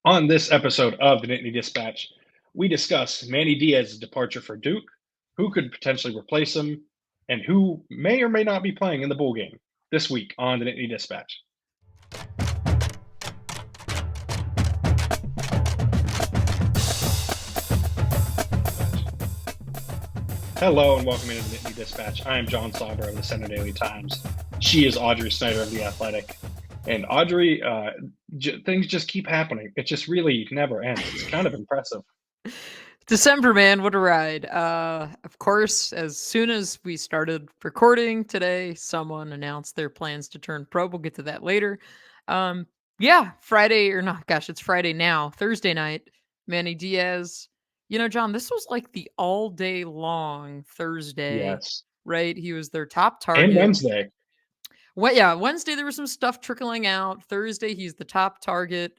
On this episode of the Nittany Dispatch, we discuss Manny Diaz's departure for Duke, who could potentially replace him, and who may or may not be playing in the bowl game this week on the Nittany Dispatch. Hello and welcome into the Nittany Dispatch. I am John Sauber of the Center Daily Times. She is Audrey Snyder of The Athletic. And Audrey, things just keep happening. It just really never ends. It's kind of impressive. December, man, what a ride. Of course, as soon as we started recording today, someone announced their plans to turn pro. We'll get to that later. Friday, or not, gosh, it's Friday now, Thursday night, Manny Diaz. You know, John, this was like the all day long Thursday, Yes. right? He was their top And target. Wednesday. Wednesday there was some stuff trickling out. Thursday, he's the top target.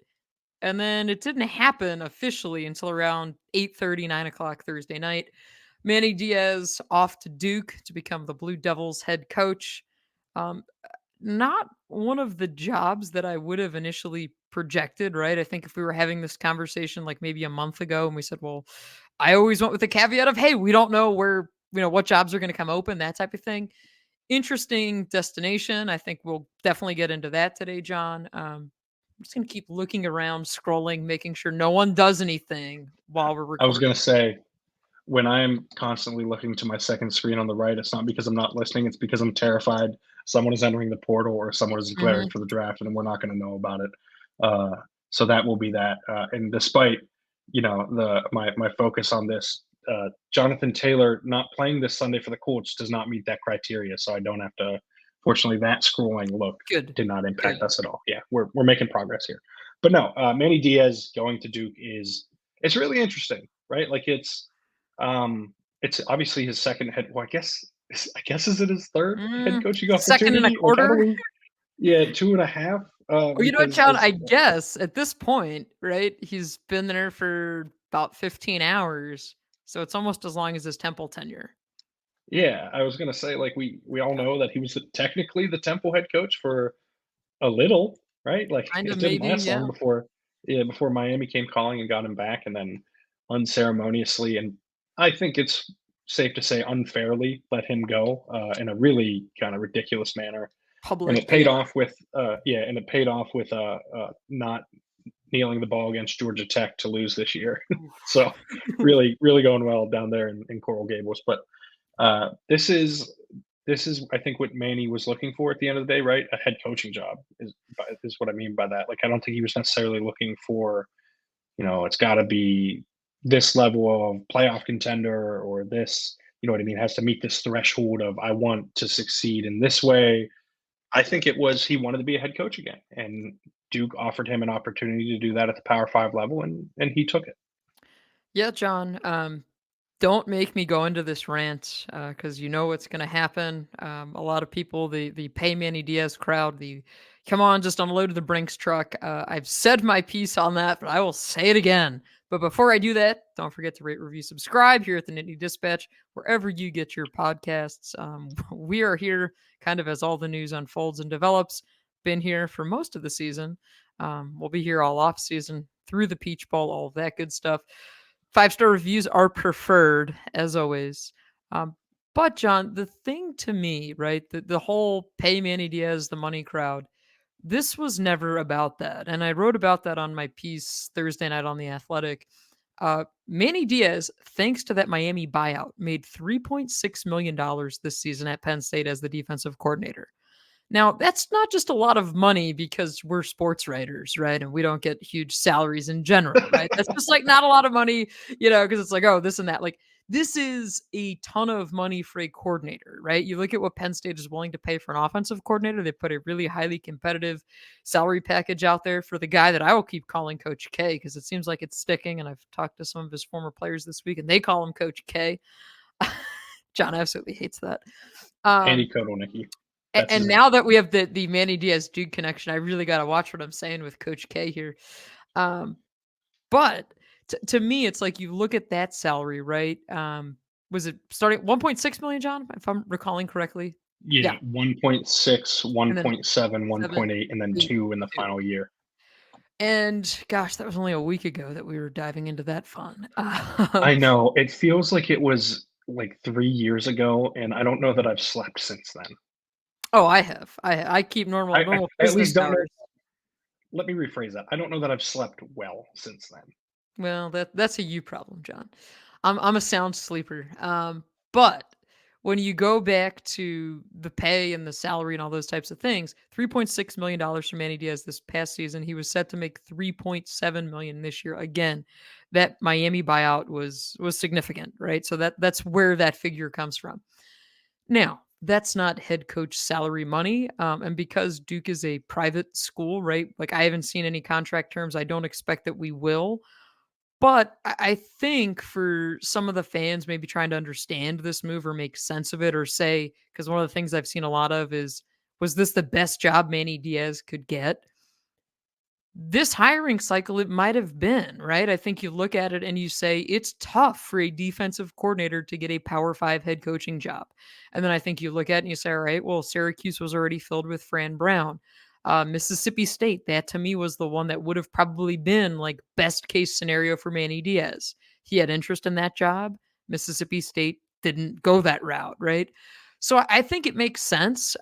And then it didn't happen officially until around 8:30, 9 o'clock Thursday night. Manny Diaz off to Duke to become the Blue Devils head coach. Not one of the jobs that I would have initially projected, right? I think if we were having this conversation like maybe a month ago and we said, well, I always went with the caveat of, hey, we don't know what jobs are going to come open, that type of thing. Interesting destination. I think we'll definitely get into that today, John. I'm just going to keep looking around, scrolling, making sure no one does anything while we're recording. I was going to say, when I'm constantly looking to my second screen on the right, it's not because I'm not listening. It's because I'm terrified someone is entering the portal or someone is declaring for the draft, and we're not going to know about it. So that will be that. And despite, my focus on this, Jonathan Taylor not playing this Sunday for the Colts does not meet that criteria. So I don't have to. Fortunately, that scrolling look did not impact us at all. Yeah, we're making progress here. But no, Manny Diaz going to Duke it's really interesting, right? Like it's obviously his second head. Well, I guess is it his third head coaching opportunity? Second and a quarter. Yeah, 2.5. You know what, John? I guess at this point, right? He's been there for about 15 hours, so it's almost as long as his Temple tenure. Yeah, I was gonna say, like we all know that he was technically the Temple head coach for a little, right? Like it didn't last long before Miami came calling and got him back, and then unceremoniously, and I think it's safe to say unfairly, let him go in a really kind of ridiculous manner. And it paid off with not kneeling the ball against Georgia Tech to lose this year. So really, really going well down there in Coral Gables. But this is I think what Manny was looking for at the end of the day, right? A head coaching job is what I mean by that. Like I don't think he was necessarily looking for, it's got to be this level of playoff contender or this, you know what I mean, has to meet this threshold of I want to succeed in this way. I think it was he wanted to be a head coach again, and Duke offered him an opportunity to do that at the Power 5 level, and he took it. Yeah, John. Don't make me go into this rant because you know what's going to happen. A lot of people, the pay Manny Diaz crowd, the come on, just unload the Brinks truck. I've said my piece on that, but I will say it again. But before I do that, don't forget to rate, review, subscribe here at the Nittany Dispatch, wherever you get your podcasts. We are here kind of as all the news unfolds and develops. Been here for most of the season. We'll be here all off season through the Peach Bowl, all of that good stuff. 5-star reviews are preferred, as always. But, John, the thing to me, right, the whole pay Manny Diaz the money crowd, this was never about that. And I wrote about that on my piece Thursday night on The Athletic. Manny Diaz, thanks to that Miami buyout, made $3.6 million this season at Penn State as the defensive coordinator. Now, that's not just a lot of money because we're sports writers, right? And we don't get huge salaries in general, right? That's just like not a lot of money, because it's like, oh, this and that. Like, this is a ton of money for a coordinator, right? You look at what Penn State is willing to pay for an offensive coordinator. They put a really highly competitive salary package out there for the guy that I will keep calling Coach K because it seems like it's sticking. And I've talked to some of his former players this week and they call him Coach K. John absolutely hates that. Andy Kodolnicki. And now that we have the Manny Diaz Duke connection, I really got to watch what I'm saying with Coach K here. But to me, it's like you look at that salary, right? Was it starting 1.6 million, John, if I'm recalling correctly? Yeah. 1.6, 1.7, 1.8, and then 2 in the final year. And gosh, that was only a week ago that we were diving into that fun. I know, it feels like it was, like, 3 years ago, and I don't know that I've slept since then. Oh, I have. I keep normal I at business least don't know. hours. Let me rephrase that. I don't know that I've slept well since then. Well, that's a you problem, John. I'm a sound sleeper. But when you go back to the pay and the salary and all those types of things, $3.6 million for Manny Diaz this past season. He was set to make 3.7 million this year. Again, that Miami buyout was significant, right? So that's where that figure comes from. Now, that's not head coach salary money. And because Duke is a private school, right? Like I haven't seen any contract terms. I don't expect that we will. But I think for some of the fans maybe trying to understand this move or make sense of it or say, because one of the things I've seen a lot of is, was this the best job Manny Diaz could get? This hiring cycle, it might have been, right? I think you look at it and you say it's tough for a defensive coordinator to get a Power Five head coaching job. And then I think you look at it and you say, all right, well, Syracuse was already filled with Fran Brown. Mississippi State, that to me was the one that would have probably been like best case scenario for Manny Diaz. He had interest in that job. Mississippi State didn't go that route, right? So I think it makes sense.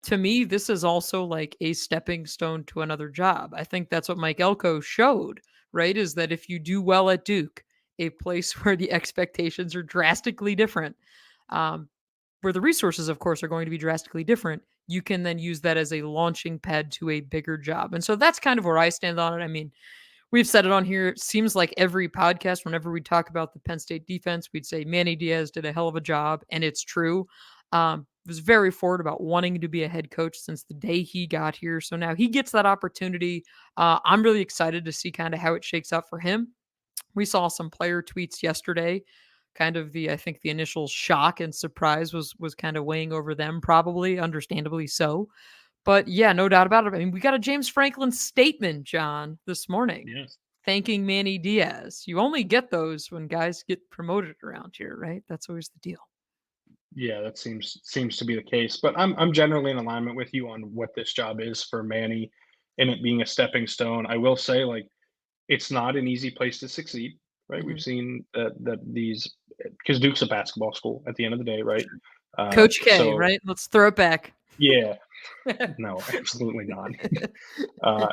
To me, this is also like a stepping stone to another job. I think that's what Mike Elko showed, right? Is that if you do well at Duke, a place where the expectations are drastically different, um, where the resources, of course, are going to be drastically different, you can then use that as a launching pad to a bigger job. And so that's kind of where I stand on it. I mean, we've said it on here. It seems like every podcast, whenever we talk about the Penn State defense, we'd say Manny Diaz did a hell of a job, and it's true. Was very forward about wanting to be a head coach since the day he got here. So now he gets that opportunity. I'm really excited to see kind of how it shakes out for him. We saw some player tweets yesterday. Kind of I think the initial shock and surprise was kind of weighing over them, probably, understandably so. But yeah, no doubt about it. I mean, we got a James Franklin statement, John, this morning, Yes. thanking Manny Diaz. You only get those when guys get promoted around here, right? That's always the deal. Yeah, that seems to be the case, but I'm generally in alignment with you on what this job is for Manny and it being a stepping stone. I will say, like, it's not an easy place to succeed, right? We've Mhm. seen that these because Duke's a basketball school at the end of the day, right? Coach K, So right? Let's throw it back. yeah, no, absolutely not. Uh,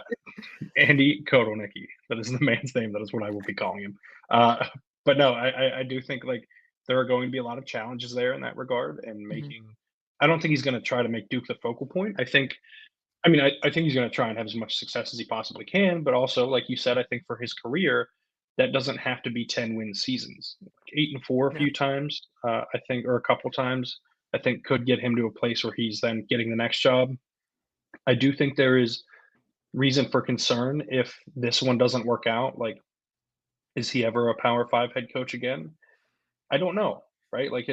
Andy Kotelnicki, that is the man's name. That is what I will be calling him. But no, I do think like there are going to be a lot of challenges there in that regard, and Mhm. making. I don't think he's going to try to make Duke the focal point. I mean, I think he's going to try and have as much success as he possibly can, but also, like you said, I think for his career, that doesn't have to be 10-win seasons. Like 8-4 a Yeah. few times, I think, or a couple times, I think could get him to a place where he's then getting the next job. I do think there is reason for concern if this one doesn't work out. Like, is he ever a Power Five head coach again? I don't know, right? Like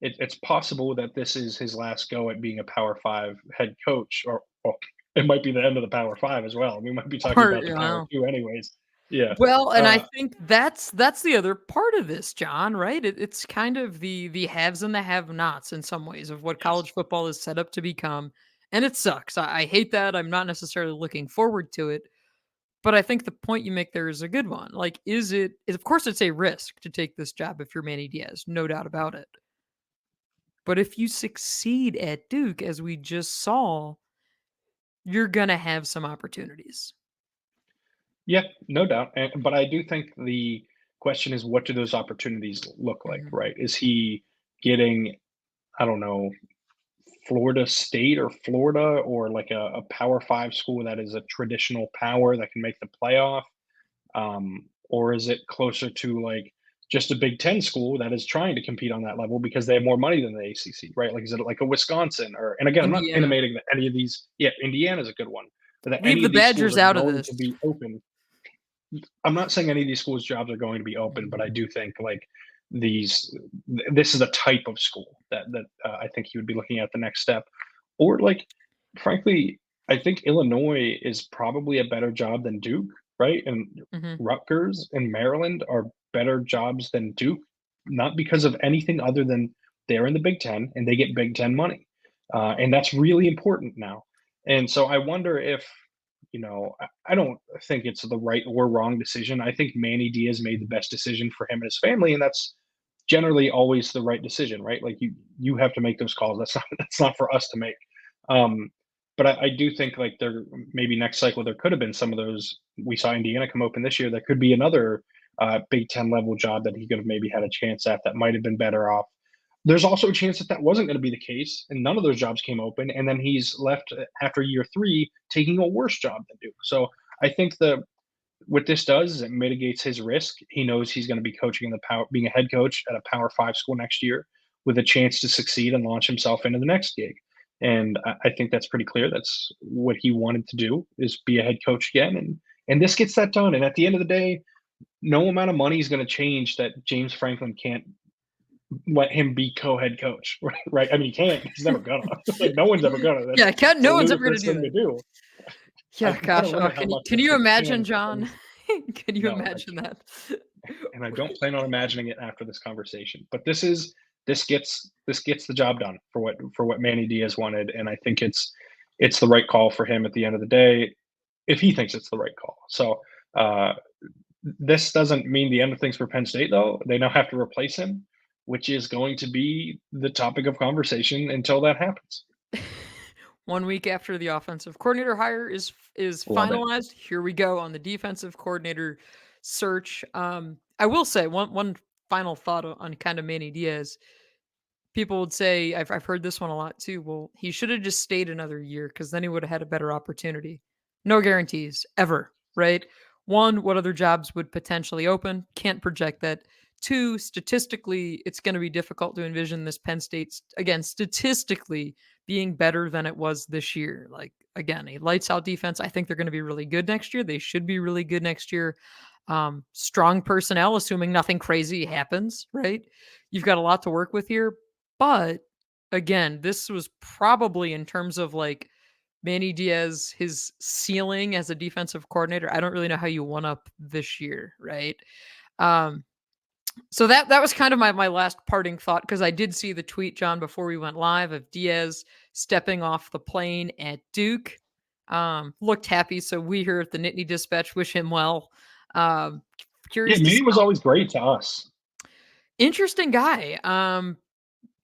it's possible that this is his last go at being a Power Five head coach, or well, it might be the end of the Power Five as well. We might be talking Or, about the Power well, Two, anyways. Yeah, well, and I uh, think that's the other part of this, John, right? It's kind of the haves and the have-nots in some ways of what yes, college football is set up to become, and it sucks. I hate that. I'm not necessarily looking forward to it, but I think the point you make there is a good one. Like, of course, it's a risk to take this job if you're Manny Diaz, no doubt about it. But if you succeed at Duke, as we just saw, you're gonna have some opportunities. yeah, no doubt. But I do think the question is, what do those opportunities look like? Mhm. Right? Is he getting, I don't know, Florida State or Florida, or like a Power Five school that is a traditional power that can make the playoff? Or is it closer to like just a Big Ten school that is trying to compete on that level because they have more money than the ACC, right? Like, is it like a Wisconsin or? And again, I'm not Indiana. intimating that any of these. Yeah, Indiana's a good one, but that Leave any the of these schools Badgers are out of going this. to be open. I'm not saying any of these schools' jobs are going to be open, Mhm. but I do think like these. This is a type of school that I think he would be looking at the next step, or like, frankly, I think Illinois is probably a better job than Duke, right? And Mhm. Rutgers and Maryland are better jobs than Duke, not because of anything other than they're in the Big Ten and they get Big Ten money, and that's really important now. And so I wonder if I don't think it's the right or wrong decision. I think Manny Diaz made the best decision for him and his family, and that's generally always the right decision, right? Like you have to make those calls. That's not that's not for us to make. Um, but I do think like there maybe next cycle there could have been some of those. We saw Indiana come open this year. There could be another Big Ten level job that he could have maybe had a chance at that might have been better off. There's also a chance that that wasn't going to be the case, and none of those jobs came open, and then he's left after year three taking a worse job than Duke. So I think the what this does is it mitigates his risk. He knows he's going to be coaching in the power, being a head coach at a Power Five school next year, with a chance to succeed and launch himself into the next gig. And I think that's pretty clear. That's what he wanted to do is be a head coach again, and this gets that done. And at the end of the day, no amount of money is going to change that James Franklin can't let him be co-head coach, right? Right? I mean, he can't. He's never gonna. Like, no one's ever gonna. Yeah, can't It's a no one's ever gonna ludicrous do thing to that. do. Yeah, I've gotta gosh, limit how can you much can I you imagine, can say, John? Can you no, I imagine can't, that? and I don't plan on imagining it after this conversation. But this gets the job done for what Manny Diaz wanted, and I think it's the right call for him at the end of the day, if he thinks it's the right call. So uh, this doesn't mean the end of things for Penn State, though. They now have to replace him, which is going to be the topic of conversation until that happens. 1 week after the offensive coordinator hire is Love it. finalized, here we go on the defensive coordinator search. I will say one final thought on kind of Manny Diaz. People would say I've heard this one a lot too. Well, he should have just stayed another year because then he would have had a better opportunity. No guarantees ever, right? One, what other jobs would potentially open? Can't project that. Two, statistically, it's going to be difficult to envision this Penn State again statistically being better than it was this year. Like again, a lights out defense. I think they're going to be really good next year. They should be really good next year. Strong personnel, assuming nothing crazy happens, right? You've got a lot to work with here, but again, this was probably in terms of like Manny Diaz, his ceiling as a defensive coordinator. I don't really know how you one up this year, right? Um, so that was kind of my last parting thought because I did see the tweet, John, before we went live of Diaz stepping off the plane at Duke. Looked happy, so we here at the Nittany Dispatch wish him well. Um, Yeah, Curious to see Manny was always great to us. interesting guy.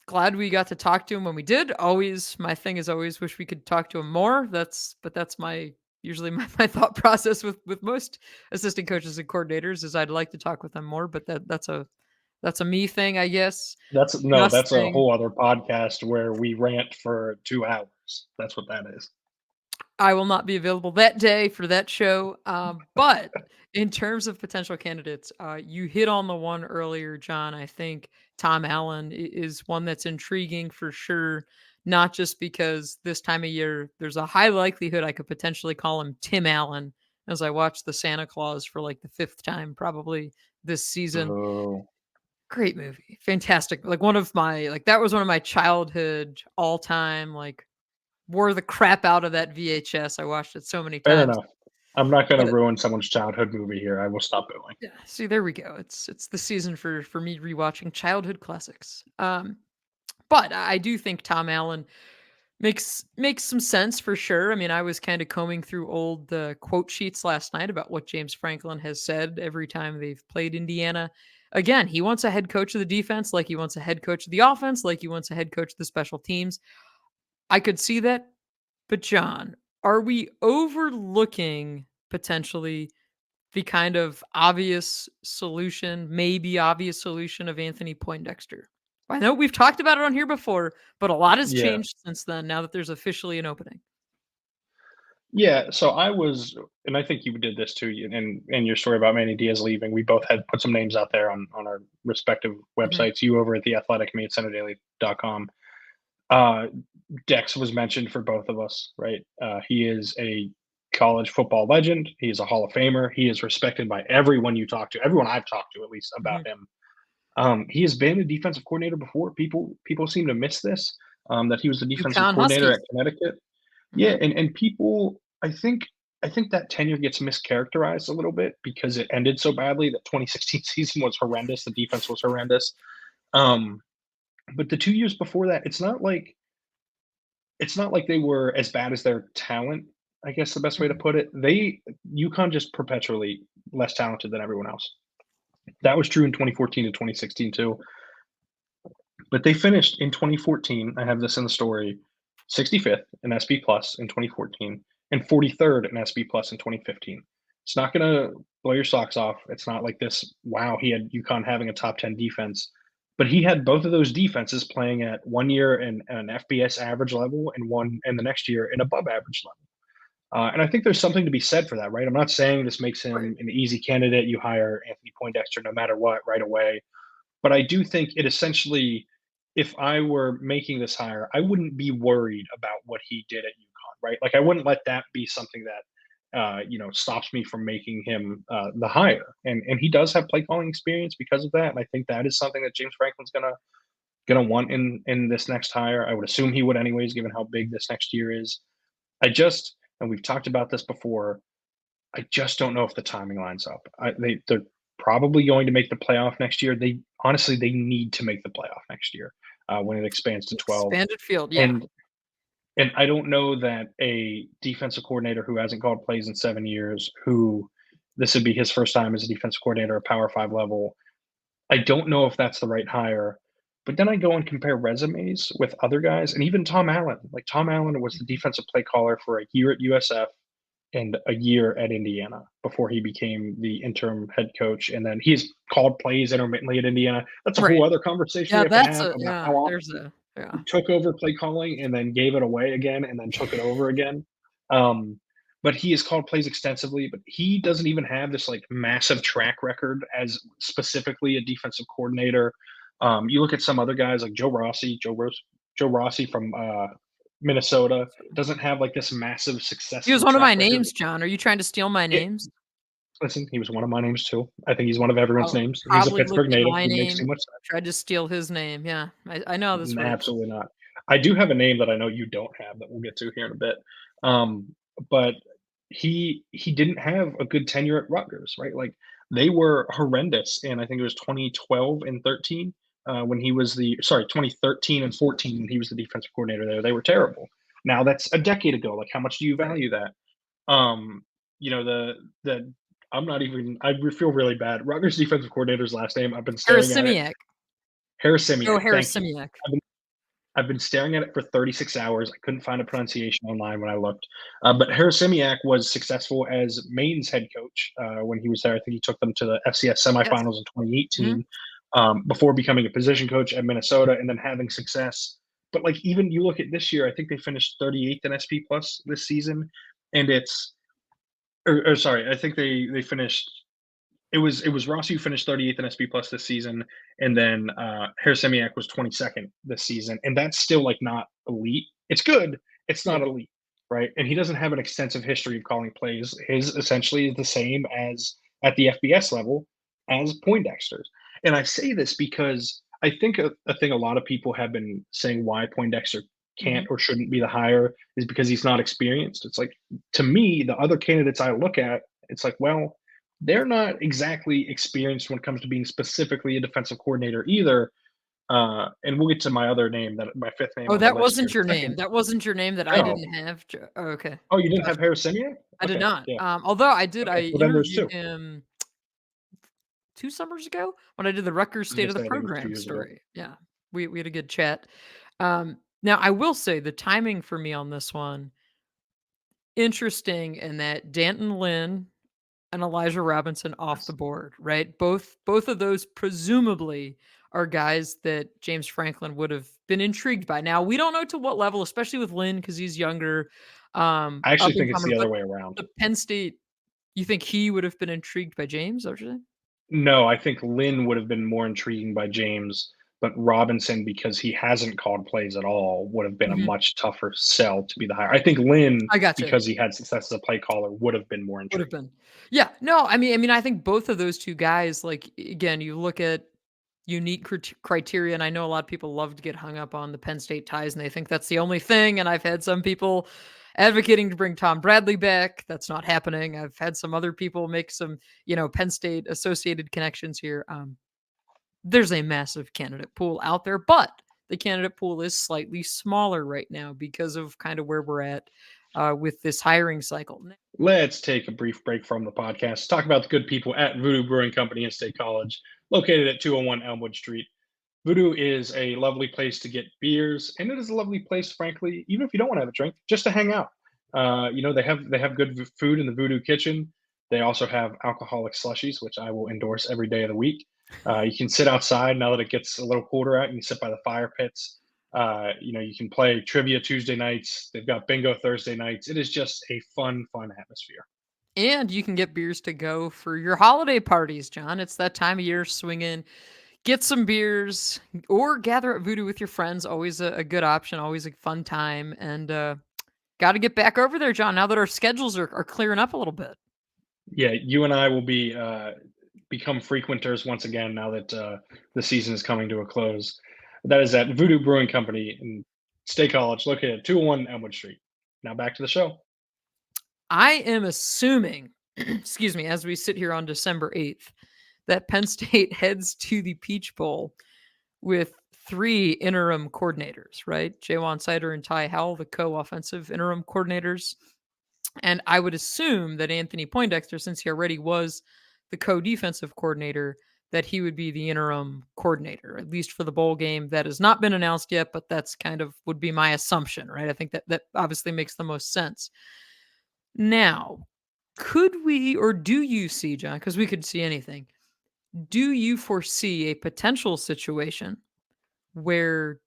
Glad we got to talk to him when we did. Always, my thing is always wish we could talk to him more. That's my usually my thought process with most assistant coaches and coordinators is I'd like to talk with them more, but that's a me thing, I guess. That's An no, us that's a thing. whole other podcast where we rant for 2 hours. That's what that is. I will not be available that day for that show. But in terms of potential candidates, you hit on the one earlier, John. I think Tom Allen is one that's intriguing for sure. Not just because this time of year, there's a high likelihood I could potentially call him Tim Allen as I watch the Santa Claus for like the fifth time probably this season. Oh, Great movie. Fantastic. Like one of my like that was one of my childhood all-time like wore the crap out of that VHS. I watched it so many fair times. enough. I'm not going to But ruin someone's childhood movie here. I will stop going. yeah, see, there we go. It's the season for me rewatching childhood classics. But I do think Tom Allen makes some sense for sure. I mean, I was kind of combing through old quote sheets last night about what James Franklin has said every time they've played Indiana. Again, he wants a head coach of the defense, like he wants a head coach of the offense, like he wants a head coach of the special teams. I could see that. But John, are we overlooking potentially the kind of obvious solution, maybe obvious solution of Anthony Poindexter? I know we've talked about it on here before, but a lot has Yeah. changed since then now that there's officially an opening. Yeah, so I was, and I think you did this too, in your story about Manny Diaz leaving. We both had put some names out there on our respective Mhm. websites. You over at the Athletic, me at CenterDaily.com. Uh, Dex was mentioned for both of us, right? He is a college football legend. He is a Hall of Famer. He is respected by everyone you talk to, everyone I've talked to at least about Mhm. him. He has been a defensive coordinator before. People seem to miss this. That he was the defensive UConn coordinator at Huskies. Connecticut. Yeah, Mhm. and people, I think that tenure gets mischaracterized a little bit because it ended so badly. That 2016 season was horrendous. The defense was horrendous. Um, but the 2 years before that, it's not like they were as bad as their talent I guess the best way to Mhm. put it. UConn just perpetually less talented than everyone else. That was true in 2014 and 2016 too. But they finished in 2014. I have this in the story: 65th in SP Plus in 2014 and 43rd in SP Plus in 2015. It's not going to blow your socks off. It's not like this. Wow, he had UConn having a top 10 defense, but he had both of those defenses playing at 1 year in an FBS average level and one and the next year in above average level. And I think there's something to be said for that, right? I'm not saying this makes Right. him an easy candidate. You hire Anthony Poindexter no matter what right away. But I do think it essentially, if I were making this hire, I wouldn't be worried about what he did at UConn, right? Like I wouldn't let that be something that stops me from making him the hire. And he does have play calling experience because of that. And I think that is something that James Franklin's gonna want in this next hire. I would assume he would anyways, given how big this next year is. I just and we've talked about this before. I just don't know if the timing lines up. They're probably going to make the playoff next year. They honestly they need to make the playoff next year when it expands to 12. Expanded field, yeah. And and I don't know that a defensive coordinator who hasn't called plays in 7 years, who this would be his first time as a defensive coordinator at Power Five level. I don't know if that's the right hire. But then I go and compare resumes with other guys, and even Tom Allen. Like Tom Allen was the defensive play caller for a year at USF and a year at Indiana before he became the interim head coach. And then he's called plays intermittently at Indiana. That's a Right. whole other conversation we Yeah, have to that's have a about yeah, how often there's a yeah. he took over play calling and then gave it away again and then took it over again. Um, but he has called plays extensively, but he doesn't even have this like massive track record as specifically a defensive coordinator. You look at some other guys like Joe Rossi from Minnesota doesn't have like this massive He was successful one of track my record. names, John. Are you trying to steal my It, names? listen, he was one of my names too. I think he's one of everyone's names. He's a Probably Pittsburgh looked at native. my It makes too name, much sense. tried to steal his name. Yeah, I know how this works. Absolutely not. I do have a name that I know you don't have that we'll get to here in a bit. But he didn't have a good tenure at Rutgers, right? Like they were horrendous in I think it was 2012 and 13 when he was 2013 and 14 when he was the defensive coordinator there. They were terrible. Now that's a decade ago. Like how much do you Right. value that? Um, the I'm not even I feel really bad. Rutgers defensive coordinator's last name, I've been staring at it. Harrisimiak. Joe Harrisimiak, thank you. Harrisimiak. I've been staring at it for 36 hours. I couldn't find a pronunciation online when I looked. But Harrisimiak was successful as Maine's head coach when he was there. I think he took them to the FCS Yes. semifinals in Mhm. 2018 before becoming a position coach at Minnesota and then having success. But like even you look at this year, I think they finished 38th in SP Plus this season, and it's or sorry, I think they finished it was Rossi who finished 38th in SP Plus this season, and then Harasimiak was 22nd this season, and that's still like not elite. It's good, it's not Yeah. elite, right? And he doesn't have an extensive history of calling plays. His essentially is the same as at the FBS level as Poindexter's. And I say this because I think a thing a lot of people have been saying why Poindexter can't Mhm. or shouldn't be the hire is because he's not experienced. It's like to me, the other candidates I look at, it's like, well, they're not exactly experienced when it comes to being specifically a defensive coordinator either. And we'll get to my other name, that my fifth name Oh, on the that list here wasn't in your a second. name. That wasn't your name that I No. didn't have. Oh, okay. Oh, you didn't have Gotcha. Harrisimiak? I did Okay, not. yeah. Although I did, I Okay, well then there's interviewed two. him 2 summers ago when I did the Rutgers I was State gonna of the say I think it was Program 2 years ago. story. Yeah, we had a good chat. Now I will say the timing for me on this one, interesting in that Danton Lynn and Elijah Robinson off the Yes. board, right? Both of those presumably are guys that James Franklin would have been intrigued by. Now we don't know to what level, especially with Lynn because he's younger, I up actually and think it's coming. the But other way around. the Penn State, you think he would have been intrigued by James? Is that what you're saying? No, I think Lynn would have been more intriguing by James, but Robinson, because he hasn't called plays at all, would have been a Mhm. much tougher sell to be the hire. I think Lynn, I gotcha. because he had success as a play caller, would have been more Would have intriguing. been. Yeah. No, I mean, I think both of those 2 guys, like, again, you look at unique criteria, and I know a lot of people love to get hung up on the Penn State ties, and they think that's the only thing, and I've had some people advocating to bring Tom Bradley back. That's not happening. I've had some other people make some, Penn State associated connections here. There's a massive candidate pool out there, but the candidate pool is slightly smaller right now because of kind of where we're at. with this hiring cycle. Let's take a brief break from the podcast. Talk about the good people at Voodoo Brewing Company in State College, located at 201 Elmwood Street. Voodoo is a lovely place to get beers, and it is a lovely place, frankly, even if you don't want to have a drink, just to hang out. They have good food in the Voodoo kitchen. They also have alcoholic slushies, which I will endorse every day of the week. You can sit outside now that it gets a little colder out. You can sit by the fire pits. You can play trivia Tuesday nights. They've got bingo Thursday nights. It is just a fun atmosphere. And you can get beers to go for your holiday parties, John. It's that time of year. Swing in, get some beers, or gather at Voodoo with your friends. Always a good option. Always a fun time. And got to get back over there, John. Now that our schedules are clearing up a little bit. Yeah, you and I will be become frequenters once again now that the season is coming to a close. That is at Voodoo Brewing Company in State College, located at 201 Elmwood Street. Now back to the show. I am assuming, excuse me, as we sit here on December 8th, that Penn State heads to the Peach Bowl with 3 interim coordinators, right? Jawan Sider and Ty Howell, the co-offensive interim coordinators. And I would assume that Anthony Poindexter, since he already was the co-defensive coordinator, that he would be the interim coordinator, at least for the bowl game. That has not been announced yet, but that's kind of would be my assumption, right? I think that obviously makes the most sense. Now, could we, or do you see, John, because we could see anything, do you foresee a potential situation where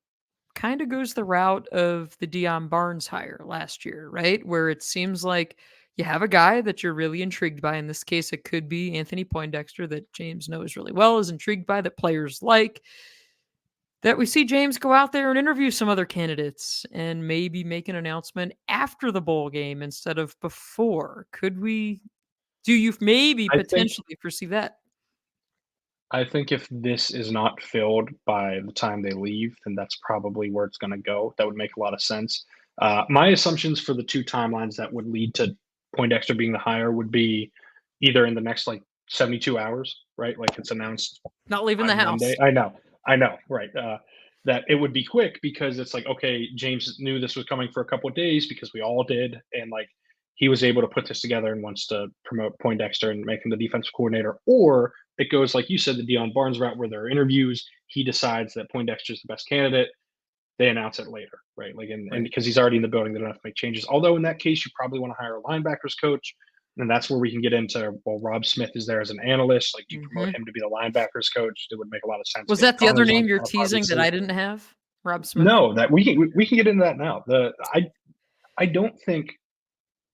kind of goes the route of the Dion Barnes hire last year, right? Where it seems like you have a guy that you're really intrigued by. In this case, it could be Anthony Poindexter, that James knows really well, is intrigued by, that players like. That we see James go out there and interview some other candidates and maybe make an announcement after the bowl game instead of before. Do you maybe I think potentially foresee that? I think if this is not filled by the time they leave, then that's probably where it's going to go. That would make a lot of sense. My assumptions for the two timelines that would lead to Poindexter being the hire would be either in the next like 72 hours, right? Like it's announced Not leaving the on Monday. house. I know, right? That it would be quick because it's like, okay, James knew this was coming for a couple of days because we all did, and like he was able to put this together and wants to promote Poindexter and make him the defensive coordinator, or it goes like you said, the Dion Barnes route, where there are interviews. He decides that Poindexter is the best candidate. They announce it later, right? Like, and Right. because he's already in the building, they don't have to make changes. Although in that case, you probably want to hire a linebackers coach, and that's where we can get into. Well, Rob Smith is there as an analyst. Like, do you promote Mhm. him to be the linebackers coach? It would make a lot of sense. Was Getting that the other Connors on name you're staff, teasing that obviously. I didn't have? Rob Smith? No, that we can get into that now. I don't think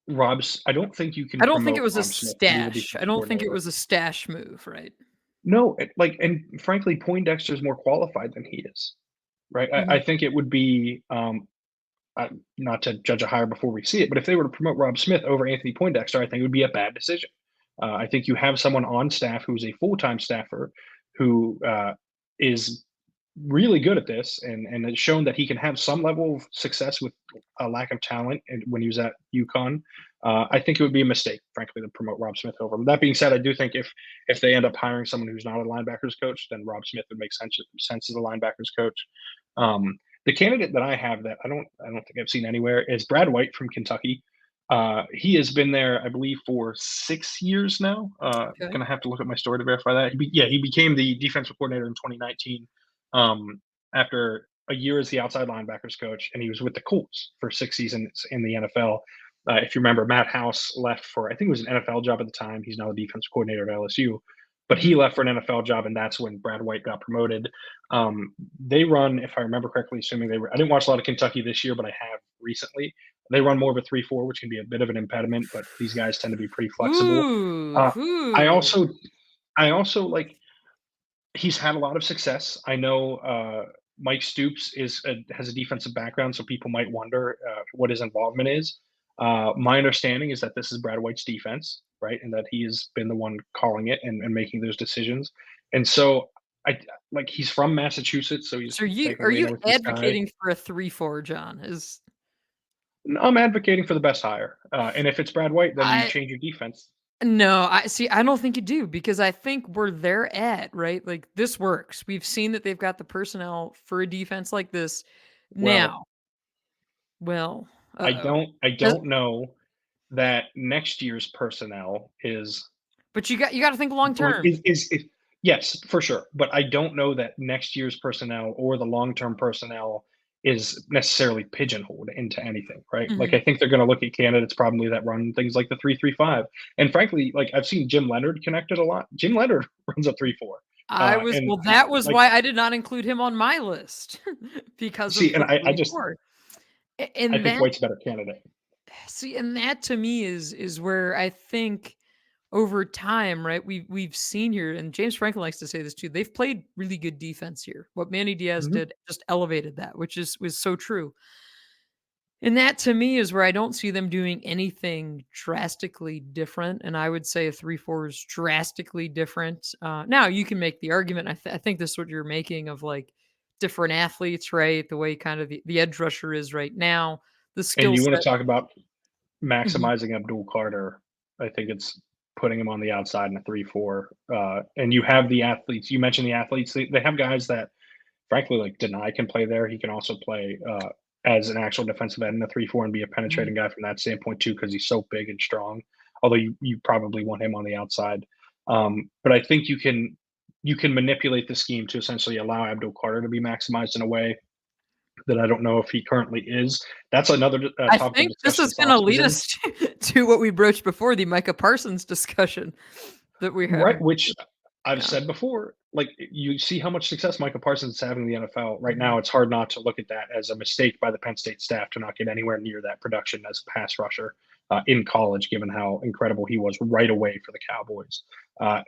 I don't think you can I don't think it promote was a Rob Smith to be the stash. I defensive don't think it coordinator. was a stash move, right? No, and frankly, Poindexter's more qualified than he is, right? I Mhm. think it would be, not to judge a hire before we see it, but if they were to promote Rob Smith over Anthony Poindexter, I think it would be a bad decision. I think you have someone on staff who's a full-time staffer who is really good at this and has shown that he can have some level of success with a lack of talent and when he was at UConn. I think it would be a mistake, frankly, to promote Rob Smith over him. That being said, I do think if they end up hiring someone who's not a linebackers coach, then Rob Smith would make sense as a linebackers coach. The candidate that I have that I don't think I've seen anywhere is Brad White from Kentucky. He has been there, I believe, for 6 years now. Okay. Gonna have to look at my story to verify that. He became the defensive coordinator in 2019 after a year as the outside linebackers coach, and he was with the Colts for 6 seasons in the NFL. If you remember, Matt House left for I think it was an NFL job at the time. He's now the defensive coordinator at LSU, but he Mhm. left for an NFL job, and that's when Brad White got promoted. They run, if I remember correctly, assuming they were. I didn't watch a lot of Kentucky this year, but I have recently. They run more of a 3-4, which can be a bit of an impediment, but these guys tend to be pretty flexible. Ooh, Uh, I ooh. also, I also like he's had a lot of success. I know Mike Stoops has a defensive background, so people might wonder what his involvement is. My understanding is that this is Brad White's defense, right, and that he has been the one calling it and making those decisions. And so, I like he's from Massachusetts, so he's So you taking are the you Northeast guy. advocating for a 3-4, John? Is I'm advocating for the best hire, and if it's Brad White, then you I change your defense. No, I see, I don't think you do because I think where they're at, right? Like this works. We've seen that they've got the personnel for a defense like this. Well, Now, well, Uh-oh. I Does don't know that next year's personnel is but you gotta think long going term. is yes, for sure, but I don't know that next year's personnel or the long-term personnel is necessarily pigeonholed into anything, right? Like, Mhm. I think they're gonna look at candidates probably that run things like the 3-3-5, and frankly, like, I've seen Jim Leonard connected a lot. Jim Leonard runs a 3-4, and I That was like, why I did not include him on my list because see, of and the I just 3-4. I And think that White's a better candidate. see, and that to me is where I think over time, right? We've seen here, and James Franklin likes to say this too. They've played really good defense here. What Manny Diaz Mhm. did just elevated that, which is was so true. And that to me is where I don't see them doing anything drastically different. And I would say a 3-4 is drastically different. Now you can make the argument. I think this is what you're making of like different athletes, right? The way kind of the edge rusher is right now, the And skill you wanna set. talk about Mhm. maximizing Abdul Carter, I think it's putting him on the outside in a 3-4, and you have the athletes. You mentioned the athletes. They have guys that, frankly, like Deny can play there. He can also play as an actual defensive end in a 3-4 and be a Mhm. penetrating guy from that standpoint too, because he's so big and strong. Although you probably want him on the outside, but I think you can manipulate the scheme to essentially allow Abdul Carter to be maximized in a way that I don't know if he currently is. That's another I topic of think this discussion is this going to lead offseason. us to what we broached before the Micah Parsons discussion that we have. Right, which I've Yeah. said before, like, you see how much success Micah Parsons is having in the NFL right Mhm. now. It's hard not to look at that as a mistake by the Penn State staff to not get anywhere near that production as a pass rusher in college, given how incredible he was right away for the Cowboys.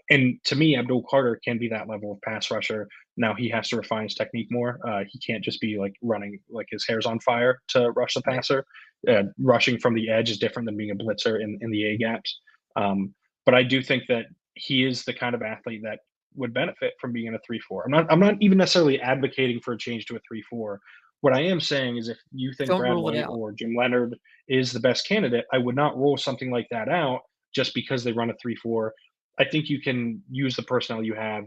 And to me, Abdul Carter can be that level of pass rusher. Now he has to refine his technique more. He can't just be like running like his hair's on fire to rush the Right. passer. Rushing from the edge is different than being a blitzer in the A gaps. But I do think that he is the kind of athlete that would benefit from being in a 3-4. I'm not even necessarily advocating for a change to a 3-4. What I am saying is if you think Don't Brad rule it White out. or Jim Leonard is the best candidate, I would not rule something like that out just because they run a 3-4. I think you can use the personnel you have.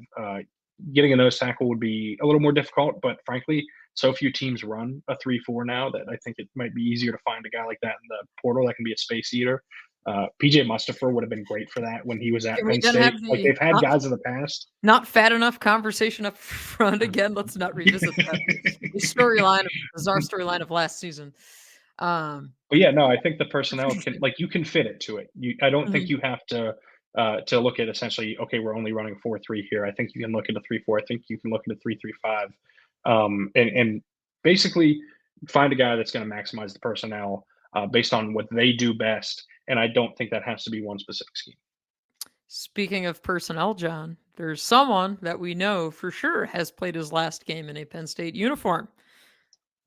Getting a nose tackle would be a little more difficult, but frankly, so few teams run a 3-4 now that I think it might be easier to find a guy like that in the portal that can be a space eater. PJ Mustafer would have been great for that when he was at Can we Penn then State. have Like, the they've had guys in the past. not fat enough conversation up front again? Let's not revisit that. The storyline, bizarre storyline of last season. Um, But yeah, no, I think the that's personnel can interesting. like you can fit it to it. I don't think Mhm. you have to look at essentially, okay, we're only running 4-3 here. I think you can look at a 3-4. I think you can look at a 3-3-5, and basically find a guy that's going to maximize the personnel based on what they do best. And I don't think that has to be one specific scheme. Speaking of personnel, John, there's someone that we know for sure has played his last game in a Penn State uniform.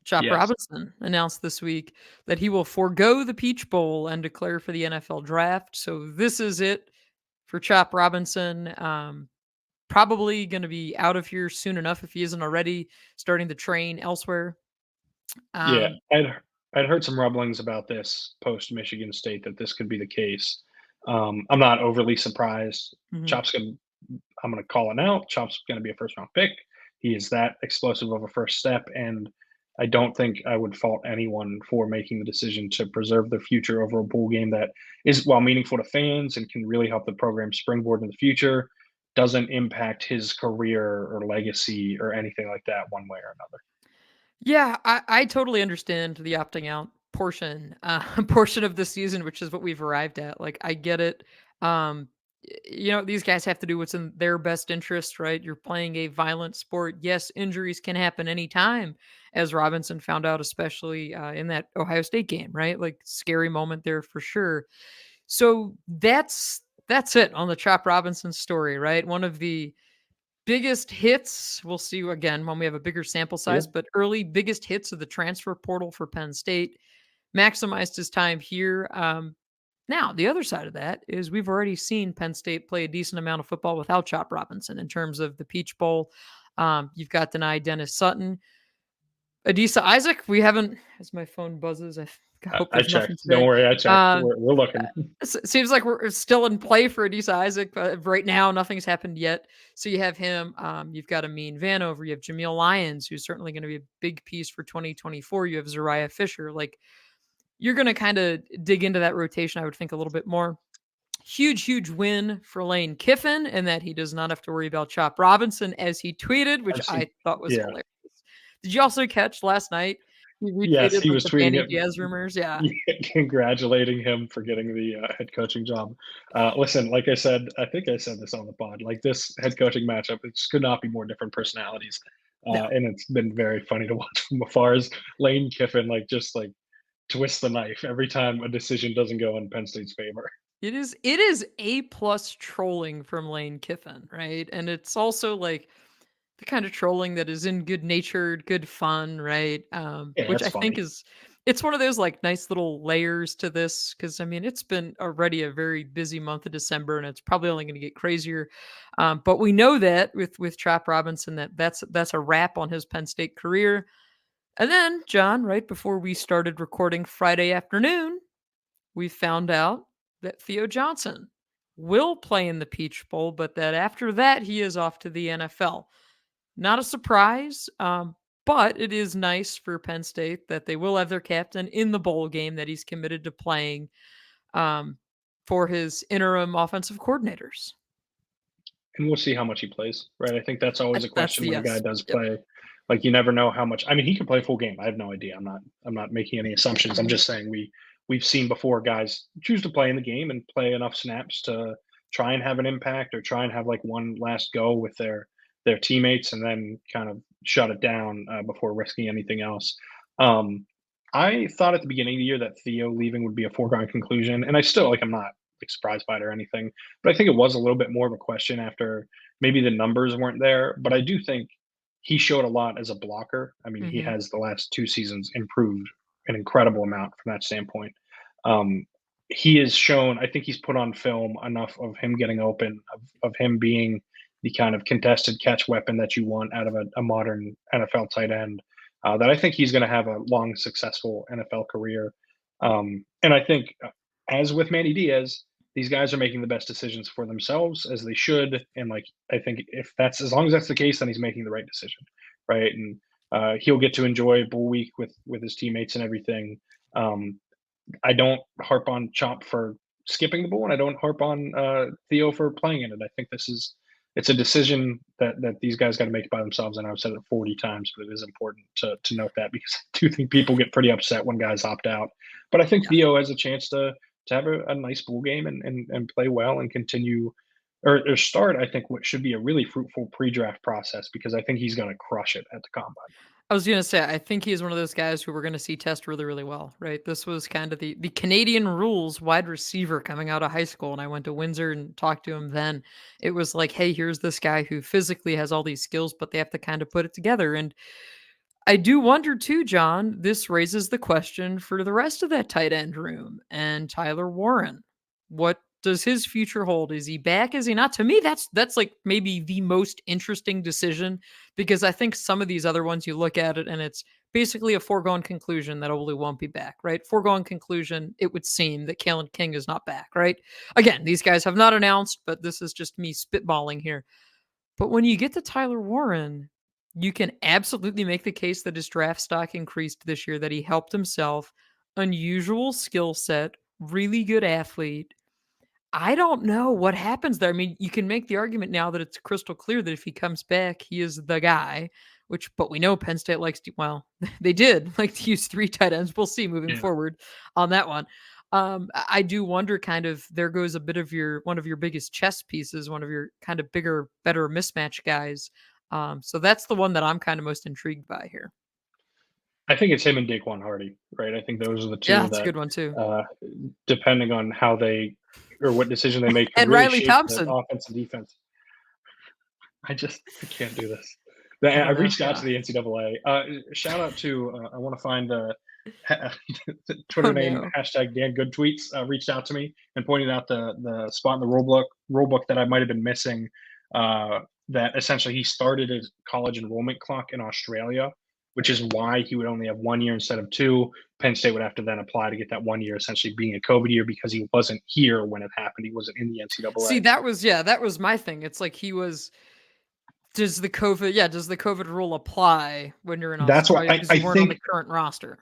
Chop Yes. Robinson announced this week that he will forego the Peach Bowl and declare for the NFL draft. So this is it for Chop Robinson. Probably going to be out of here soon enough if he isn't already starting to train elsewhere. Yeah, Um, I'd heard some rumblings about this post Michigan State that this could be the case. I'm not overly surprised. mhm. Chop's gonna I'm gonna call it now. Chop's gonna be a first round pick. He is that explosive of a first step, and I don't think I would fault anyone for making the decision to preserve their future over a bowl game that is, while meaningful to fans and can really help the program springboard in the future, doesn't impact his career or legacy or anything like that one way or another. Yeah, I totally understand the opting out portion, portion of the season, which is what we've arrived at. Like, I get it. These guys have to do what's in their best interest, right? You're playing a violent sport. Yes, injuries can happen anytime, as Robinson found out, especially in that Ohio State game, right? Like, scary moment there for sure. So that's it on the Chop Robinson story, right? One of the biggest hits, we'll see again when we have a bigger sample Yeah. size, but early biggest hits of the transfer portal for Penn State, maximized his time here. Now, the other side of that is we've already seen Penn State play a decent amount of football without Chop Robinson in terms of the Peach Bowl. You've got denied Dennis Sutton. Adisa Isaac, we haven't, as my phone buzzes, I hope I there's nothing checked. Don't today. worry, I checked. Uh, We're looking. Seems like we're still in play for Adisa Isaac, but right now nothing's happened yet. So you have him. You've got Amin Vanover. You have Jameel Lyons, who's certainly going to be a big piece for 2024. You have Zariah Fisher. Like you're going to kind of dig into that rotation, I would think, a little bit more. Huge win for Lane Kiffin, and that he does not have to worry about Chop Robinson, as he tweeted, which I've I seen, thought was yeah, hilarious. Did you also catch last night? He yes, retweeted he like was the tweeting Manny it. Diaz rumors. Yeah. Congratulating him for getting the head coaching job. Listen, like I said, I think I said this on the pod. Like this head coaching matchup, it just could not be more different personalities, No. and it's been very funny to watch from afar. As Lane Kiffin, like just like twists the knife every time a decision doesn't go in Penn State's favor. It is A plus trolling from Lane Kiffin, right? And it's also like the kind of trolling that is in good natured, good fun, right? Yeah, Which it's I think funny. is it's one of those like nice little layers to this, because I mean it's been already a very busy month of December and it's probably only going to get crazier. But we know that with Trap Robinson that's a wrap on his Penn State career. And then John, right before we started recording Friday afternoon, we found out that Theo Johnson will play in the Peach Bowl, but that after that he is off to the NFL. Not a surprise, but it is nice for Penn State that they will have their captain in the bowl game that he's committed to playing um, for his interim offensive coordinators. And we'll see how much he plays, right? I think that's always a That's question the when a guy yes. does Yep. play. Like you never know how much. I mean, he could play full game. I have no idea. I'm not making any assumptions. I'm Mhm. just saying we've seen before guys choose to play in the game and play enough snaps to try and have an impact or try and have like one last go with their teammates and then kind of shut it down before risking anything else. Um, I thought at the beginning of the year that Theo leaving would be a foregone conclusion, and I still like I'm not like surprised by it or anything, but I think it was a little bit more of a question after maybe the numbers weren't there. But I do think he showed a lot as a blocker. I mean, he Mhm. has the last 2 seasons improved an incredible amount from that standpoint. Um, he has shown, I think he's put on film enough of him getting open, of him being the kind of contested catch weapon that you want out of a modern NFL tight end, that I think he's going to have a long, successful NFL career. And I think, as with Manny Diaz, these guys are making the best decisions for themselves as they should. And like, I think if that's as long as that's the case, then he's making the right decision, right? And he'll get to enjoy Bull Week with his teammates and everything. Um, I don't harp on Chop for skipping the bowl, and I don't harp on Theo for playing in it. I think it's a decision that these guys got to make by themselves. And I've said it 40 times, but it is important to note that because I do think people get pretty upset when guys opt out. But I think Yeah. Theo has a chance to have a nice bowl game and play well and continue or start. I think what should be a really fruitful pre-draft process because I think he's going to crush it at the combine. I was gonna say, I think he's one of those guys who we're gonna see test really, really well, right? This was kind of the Canadian rules wide receiver coming out of high school, and I went to Windsor and talked to him then. It was like, hey, here's this guy who physically has all these skills, but they have to kind of put it together. And I do wonder too, John, this raises the question for the rest of that tight end room and Tyler Warren. What does his future hold? Is he back? Is he not? To me, that's like maybe the most interesting decision, because I think some of these other ones you look at it and it's basically a foregone conclusion that Ole won't be back, right? Foregone conclusion, it would seem that Kalen King is not back, right? Again, these guys have not announced, but this is just me spitballing here. But when you get to Tyler Warren, you can absolutely make the case that his draft stock increased this year, that he helped himself, unusual skill set, really good athlete. I don't know what happens there. I mean, you can make the argument now that it's crystal clear that if he comes back, he is the guy, which, but we know Penn State likes to, well, they did like to use three tight ends. We'll see moving Yeah. forward on that one. I do wonder kind of there goes a bit of one of your biggest chess pieces, one of your kind of bigger, better mismatch guys. So that's the one that I'm kind of most intrigued by here. I think it's him and Daquan Hardy, right? I think those are the Yeah, two that's a that, good one too. uh, depending on how they or what decision they make, could And really Riley shape the Thompson. offense and defense. I can't do this. I I don't know. reached out Yeah. to the NCAA. Shout out to I want to find the Oh Twitter name no. hashtag Dan Good Tweets reached out to me and pointed out the spot in the rule book that I might have been missing. Uh, that essentially he started his college enrollment clock in Australia, which is why he would only have 1 year instead of two. Penn State would have to then apply to get that 1 year, essentially being a COVID year because he wasn't here when it happened. He wasn't in the See, NCAA. that was my thing. It's like he was does the COVID rule apply when you're in That's why Australia because I you weren't on the think current roster?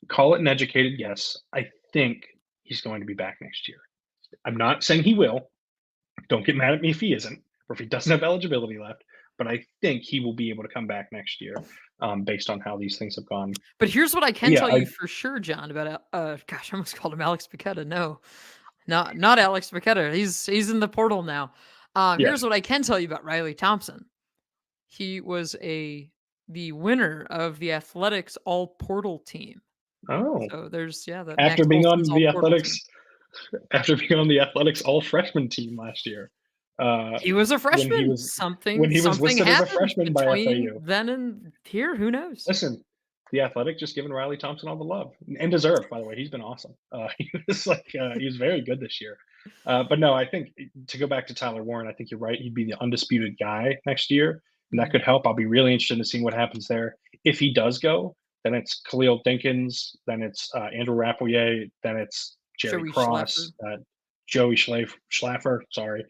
call it an educated guess. I think he's going to be back next year. I'm not saying he will. Don't get mad at me if he isn't, or if he doesn't have eligibility left. But I think he will be able to come back next year, based on how these things have gone. But here's what I But can yeah, tell you for sure, John, about gosh, I almost called him Alex Paqueta. No, not Alex Paqueta. He's in the portal now. Here's yes. what I can tell you about Riley Thompson. He was the winner of the Athletics All Portal team. Oh, So there's that after Max being Olson's on All the Portal athletics, team. after being on the athletics all freshman team last year, uh, He was a when he freshman. was Something listed as a happened freshman by between FAU. then and here. Who knows? Listen, the Athletic just giving Riley Thompson all the love and deserved. By the way, he's been awesome. He was he was very good this year. But no, I think to go back to Tyler Warren, I think you're right. He'd be the undisputed guy next year, and that Mhm. could help. I'll be really interested in seeing what happens there. If he does go, then it's Khalil Dinkins, then it's Andrew Rappleyea, then it's Jerry Joey Schlaffer. Cross, Joey Schlaffer, sorry,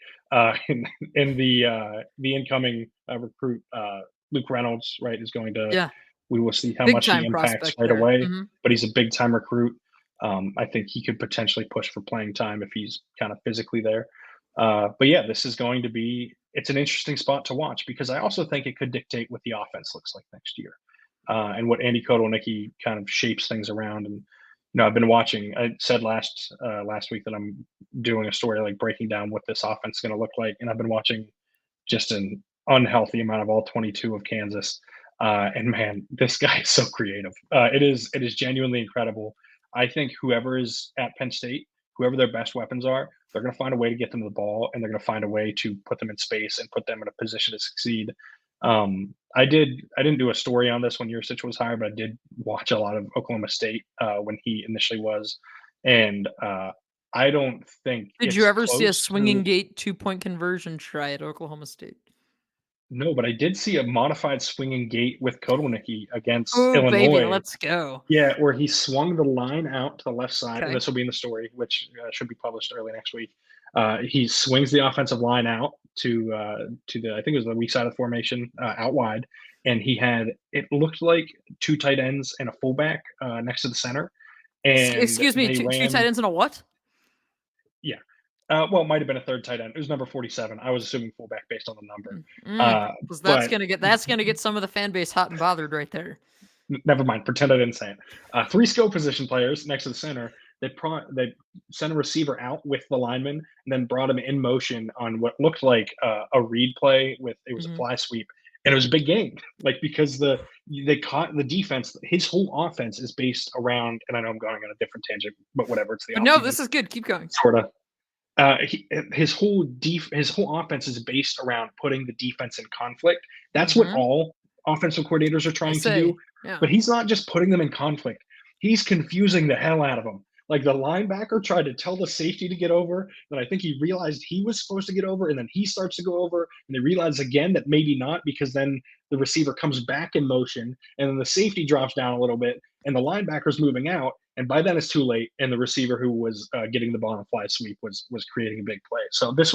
in the incoming recruit Luke Reynolds, right, is going to. Yeah, We will see how big much he time impacts prospect right there. away, Mhm. but he's a big time recruit. I think he could potentially push for playing time if he's kind of physically there. But yeah, this is going to be. It's an interesting spot to watch because I also think it could dictate what the offense looks like next year, and what Andy Kotelnicki kind of shapes things around. And I've been watching. I said last week that I'm doing a story like breaking down what this offense is going to look like, and I've been watching just an unhealthy amount of all 22 of Kansas. And man, this guy is so creative. It is genuinely incredible. I think whoever is at Penn State, whoever their best weapons are, they're going to find a way to get them the ball, and they're going to find a way to put them in space and put them in a position to succeed. I didn't do a story on this when your Yurcich was hired, but I did watch a lot of Oklahoma State when he initially was, and I don't think Did you it's ever see a close swinging to. gate 2-point conversion try at Oklahoma State? No, but I did see a modified swinging gate with Kotelnicki against Oh, baby, Illinois. let's go. Yeah, where he swung the line out to the left side, and Okay. this will be in the story, which should be published early next week. He swings the offensive line out to the I think it was the weak side of the formation out wide, and he had it looked like two tight ends and a fullback next to the center, and Excuse me, they two tight ran. ends and a what? Yeah, well, it might have been a third tight end. It was number 47. I was assuming fullback based on the number, Mm, 'cause but that's gonna get some of the fan base hot and bothered right there. never mind. Pretend I didn't say it. Three skill position players next to the center. They sent a receiver out with the lineman and then brought him in motion on what looked like a read play with it was a Mhm. fly sweep, and it was a big game. Like because they caught the defense. His whole offense is based around, and I know I'm going on a different tangent, but whatever. It's the But no, offseason, this is good, keep going. sort of. His whole offense is based around putting the defense in conflict. That's what Mhm. all offensive coordinators are I trying to do. say, yeah. But he's not just putting them in conflict. He's confusing the hell out of them. Like the linebacker tried to tell the safety to get over, then I think he realized he was supposed to get over, and then he starts to go over, and they realize again that maybe not because then the receiver comes back in motion, and then the safety drops down a little bit, and the linebacker's moving out, and by then it's too late, and the receiver who was getting the ball on a fly sweep was creating a big play. So this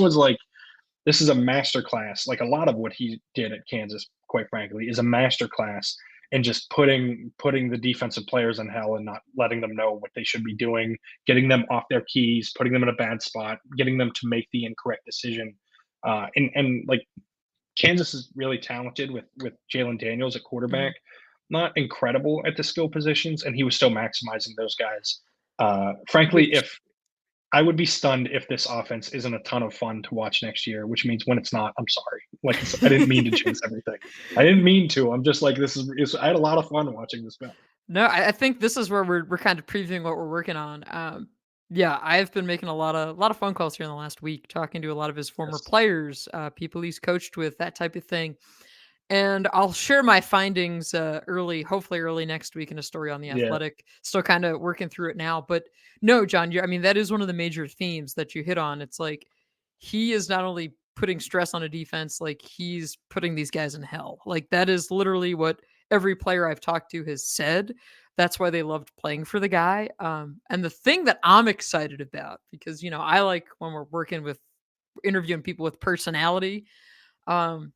is a master class. Like a lot of what he did at Kansas, quite frankly, is a master class in just putting the defensive players in hell and not letting them know what they should be doing, getting them off their keys, putting them in a bad spot, getting them to make the incorrect decision. And like Kansas is really talented with Jalen Daniels at quarterback. Mhm. Not incredible at the skill positions, and he was still maximizing those guys. Frankly, Which if I would be stunned if this offense isn't a ton of fun to watch next year, which means when it's not, I'm sorry. Like I didn't mean to jinx everything. I didn't mean to. I'm just like this is. I had a lot of fun watching this film. No, I think this is where we're kind of previewing what we're working on. Yeah, I've been making a lot of phone calls here in the last week, talking to a lot of his former Yes. players, people he's coached with, that type of thing. And I'll share my findings hopefully early next week in a story on the Yeah. Athletic. Still kind of working through it now, but no, John, I mean that is one of the major themes that you hit on. It's like he is not only putting stress on a defense, like he's putting these guys in hell. Like that is literally what every player I've talked to has said. That's why they loved playing for the guy. And the thing that I'm excited about, because I like when we're working with interviewing people with personality. Um,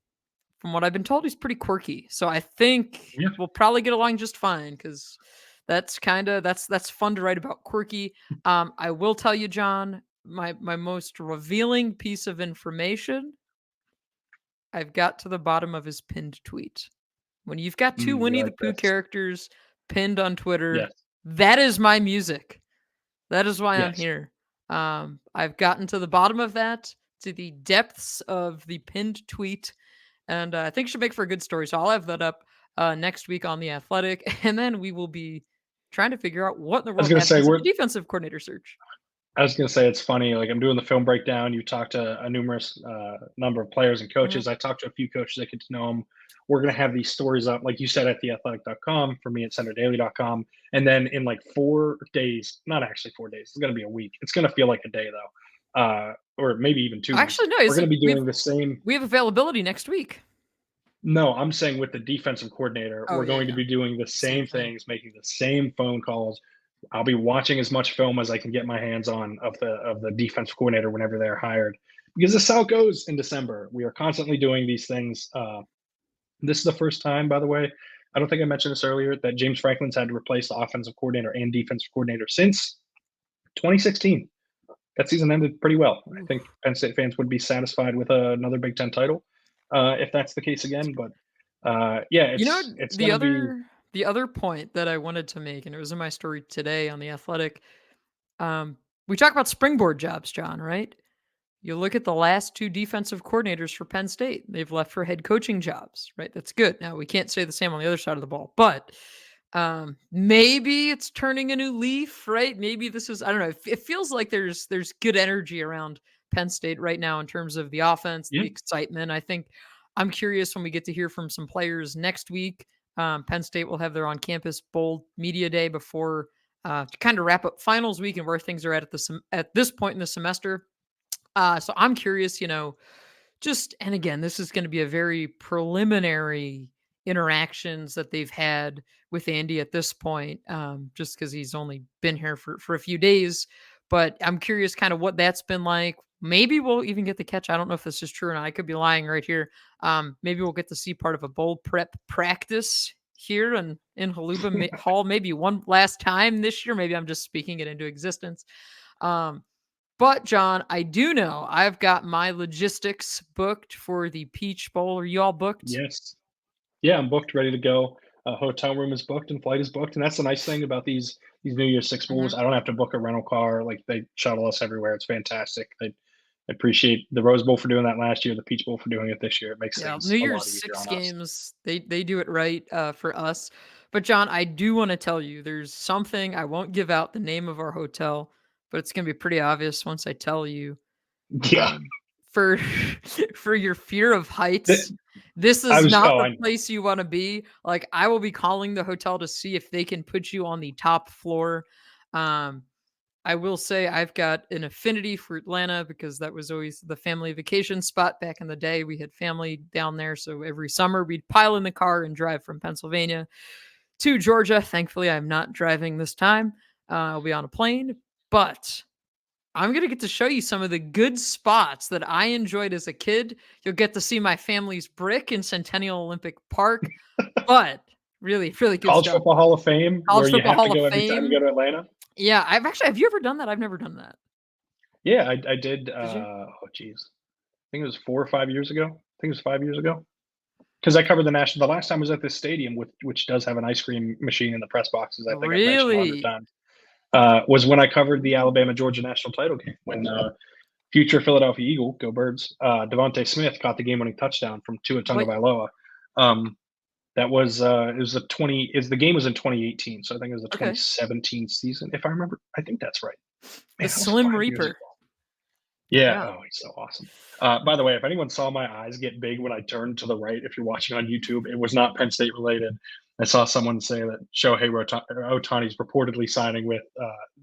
from what I've been told, he's pretty quirky. So I think Yeah. we'll probably get along just fine because that's fun to write about. Quirky. I will tell you, John, my most revealing piece of information. I've got to the bottom of his pinned tweet. When you've got two You Winnie the like Pooh this? characters pinned on Twitter, Yes. that is my music. That is why I'm Yes. here. I've gotten to the bottom of that, to the depths of the pinned tweet, and I think it should make for a good story. So I'll have that up next week on The Athletic, and then we will be trying to figure out what in the I was world gonna say happens in we're the defensive coordinator search. I was gonna say it's funny, like, I'm doing the film breakdown, you talked to a numerous, number of players and Mhm. coaches. I talked to a few coaches, I get to know them. We're gonna have these stories up, like you said, at theathletic.com, for me at centerdaily.com, and then in, like, 4 days, not actually 4 days, it's gonna be a week. It's gonna feel like a day, though, or maybe even 2 weeks. Actually, no, We're is gonna it be doing the same. we have availability next week. No, I'm saying with the defensive coordinator, Oh we're yeah, going to yeah, be doing the same same thing. things, making the same phone calls. I'll be watching as much film as I can get my hands on of the defensive coordinator whenever they're hired, because this is how it goes in December. We are constantly doing these things. This is the first time, by the way. I don't think I mentioned this earlier, that James Franklin's had to replace the offensive coordinator and defensive coordinator since 2016. That season ended pretty well. I Oof. think Penn State fans would be satisfied with another Big Ten title if that's the case again. But yeah, You know, it's the going to be. other point that I wanted to make, and it was in my story today on The Athletic. We talk about springboard jobs, John, right? You look at the last two defensive coordinators for Penn State. They've left for head coaching jobs, right? That's good. Now we can't say the same on the other side of the ball, but maybe it's turning a new leaf, right? Maybe this is, I don't know. It feels like there's good energy around Penn State right now in terms of the offense, Yeah. the excitement. I think I'm curious when we get to hear from some players next week. Penn State will have their on-campus bowl media day before to kind of wrap up finals week and where things are at this point in the semester. So I'm curious, just and again, this is going to be a very preliminary interactions that they've had with Andy at this point, just because he's only been here for a few days. But I'm curious, kind of what that's been like. Maybe we'll even get the catch. I don't know if this is true or not. I could be lying right here. Maybe we'll get to see part of a bowl prep practice here in Haluba Hall, maybe one last time this year. Maybe I'm just speaking it into existence. Um, but John, I do know I've got my logistics booked for the Peach Bowl. Are you all booked? Yes. Yeah, I'm booked, ready to go. Hotel room is booked and flight is booked, and that's the nice thing about these New Year's Six bowls. Mhm. I don't have to book a rental car. Like, they shuttle us everywhere. It's fantastic. I appreciate the Rose Bowl for doing that last year, the Peach Bowl for doing it this year. It makes Yeah, New things a Year's lot easier 6 on us. games, they do it right, for us. But John, I do wanna tell you, there's something I won't give out the name of our hotel, but it's gonna be pretty obvious once I tell you. Yeah. Um, for for your fear of Th- heights, this I is was. not Oh, the I know. place you wanna be. Like, I will be calling the hotel to see if they can put you on the top floor. Um, I will say I've got an affinity for Atlanta because that was always the family vacation spot back in the day. We had family down there, so every summer we'd pile in the car and drive from Pennsylvania to Georgia. Thankfully, I'm not driving this time. I'll be on a plane, but I'm going to get to show you some of the good spots that I enjoyed as a kid. You'll get to see my family's brick in Centennial Olympic Park, but really, really good College stuff. Football Hall of Fame, where College you Football have to Hall of go every time you Fame. go to Atlanta. Yeah, have you ever done that? I've never done that. Yeah, I did. Did you? Oh, geez, I think it was 4 or 5 years ago. I think it was 5 years ago, because I covered the national. The last time I was at this stadium, which does have an ice cream machine in the press boxes. I think I've mentioned 100 Really? times. Was when I covered the Alabama Georgia national title game when future Philadelphia Eagle, go Birds, Devontae Smith caught the game winning touchdown from Tua What? Tagovailoa. Um, that was it was the 20 is the game was in 2018, so I think it was the Okay. 2017 season, if I remember. I think that's right. The Man, that was Slim 5 years ago. Reaper. Yeah. Yeah. Oh, he's so awesome. By the way, if anyone saw my eyes get big when I turned to the right, if you're watching on YouTube, it was not Penn State related. I saw someone say that Shohei Ohtani's reportedly signing with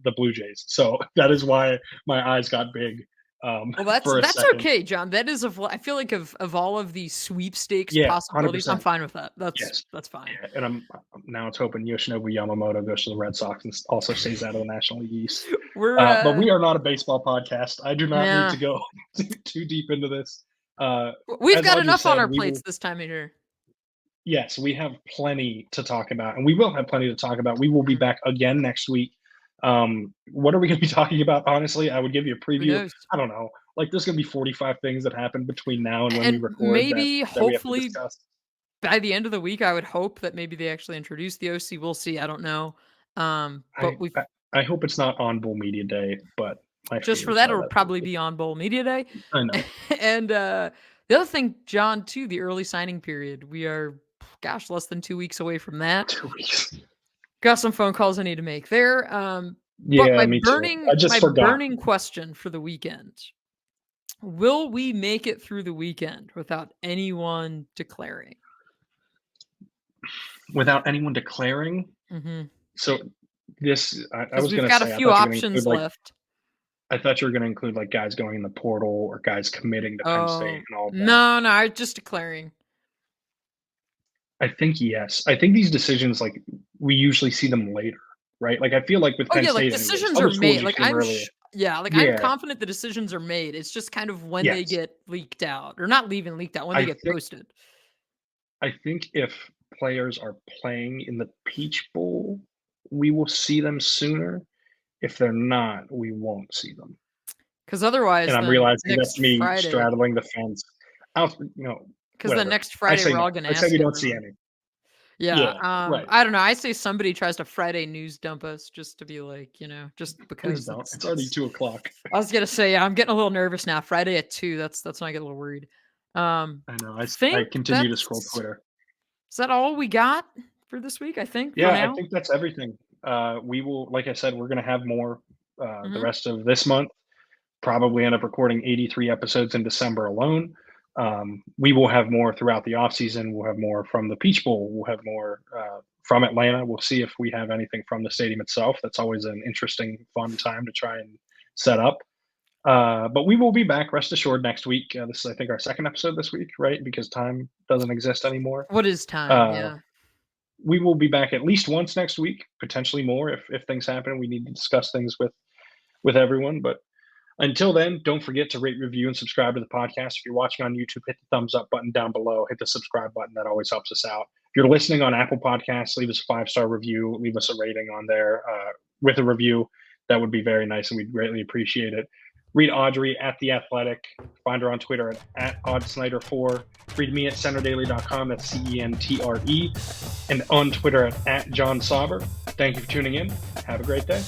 the Blue Jays, so that is why my eyes got big Well, that's for a that's second. okay, John. That is I feel like of all of these sweepstakes Yeah, possibilities, I'm 100%. fine with that. Yes. That's fine. Yeah, and I'm now it's hoping Yoshinobu Yamamoto goes to the Red Sox and also stays out of the National League East. We're But we are not a baseball podcast. I do not need nah. to go too deep into this. We've As got Audrey enough on said, our we plates will. this time of year. Yes, we have plenty to talk about, and we will have plenty to talk about. We will be Mhm. back again next week. What are we going to be talking about? Honestly, I would give you a Who preview. knows? I don't know. Like, there's going to be 45 things that happen between now and when we And record maybe, that we have to hopefully, discuss. by the end of the week, I would hope that maybe they actually introduce the OC. We'll see. I don't know. I But we've I, I hope it's not on Bull Media Day, but my just for fears that, are it'll that it will probably be. be on Bowl Media Day. I know. And the other thing, John, too, the early signing period. We are, gosh, less than 2 weeks away from that. 2 weeks. Got some phone calls I need to make there. But Yeah, me too. I just my forgot. burning question for the weekend: will we make it through the weekend without anyone declaring? Without anyone declaring. Mhm. So I 'Cause was we've gonna got a say, few include options like left. I thought you were gonna include like guys going in the portal or guys committing to Penn State Oh, and all of that. no, no, just declaring. I think yes. I think these decisions, like, we usually see them later, right? Like, I feel like with Oh, Penn yeah, like, State anyways, decisions are other schools made. you Like, see them earlier. yeah, like, I'm Yeah, confident the decisions are made. It's just kind of when they yes. get leaked out, or not even leaked out, when they I get think posted. I think if players are playing in the Peach Bowl, we will see them sooner. If they're not, we won't see them. Because And otherwise, I'm then realizing that's next me Friday, straddling the fence. I'll because then whatever. next I Friday, say we're no. all gonna I say ask we don't see everyone. any. Yeah, Yeah, right. I don't know, I say somebody tries to Friday news dump us just to be like, just Please because don't. it's It's already it's 2 o'clock. I was gonna say, yeah, I'm getting a little nervous now. Friday at 2, that's when I get a little worried. I know. I Think continue to scroll that's Twitter. is that all we got for this week, I think, for Yeah, I now? think that's everything. We will, like I said, we're gonna have more the Mhm. rest of this month. Probably end up recording 83 episodes in December alone. We will have more throughout the off season. We'll have more from the Peach Bowl. We'll have more from Atlanta. We'll see if we have anything from the stadium itself. That's always an interesting, fun time to try and set up. But we will be back, rest assured, next week. This is, I think, our second episode this week, right? Because time doesn't exist anymore. What is time? Uh, Yeah. we will be back at least once next week, potentially more if things happen. We need to discuss things with everyone. But until then, don't forget to rate, review, and subscribe to the podcast. If you're watching on YouTube, hit the thumbs up button down below. Hit the subscribe button. That always helps us out. If you're listening on Apple Podcasts, leave us a 5-star review. Leave us a rating on there with a review. That would be very nice, and we'd greatly appreciate it. Read Audrey at The Athletic. Find her on Twitter at OddSnyder4. Read me at centerdaily.com. That's CENTRE. And on Twitter at John Sauber. Thank you for tuning in. Have a great day.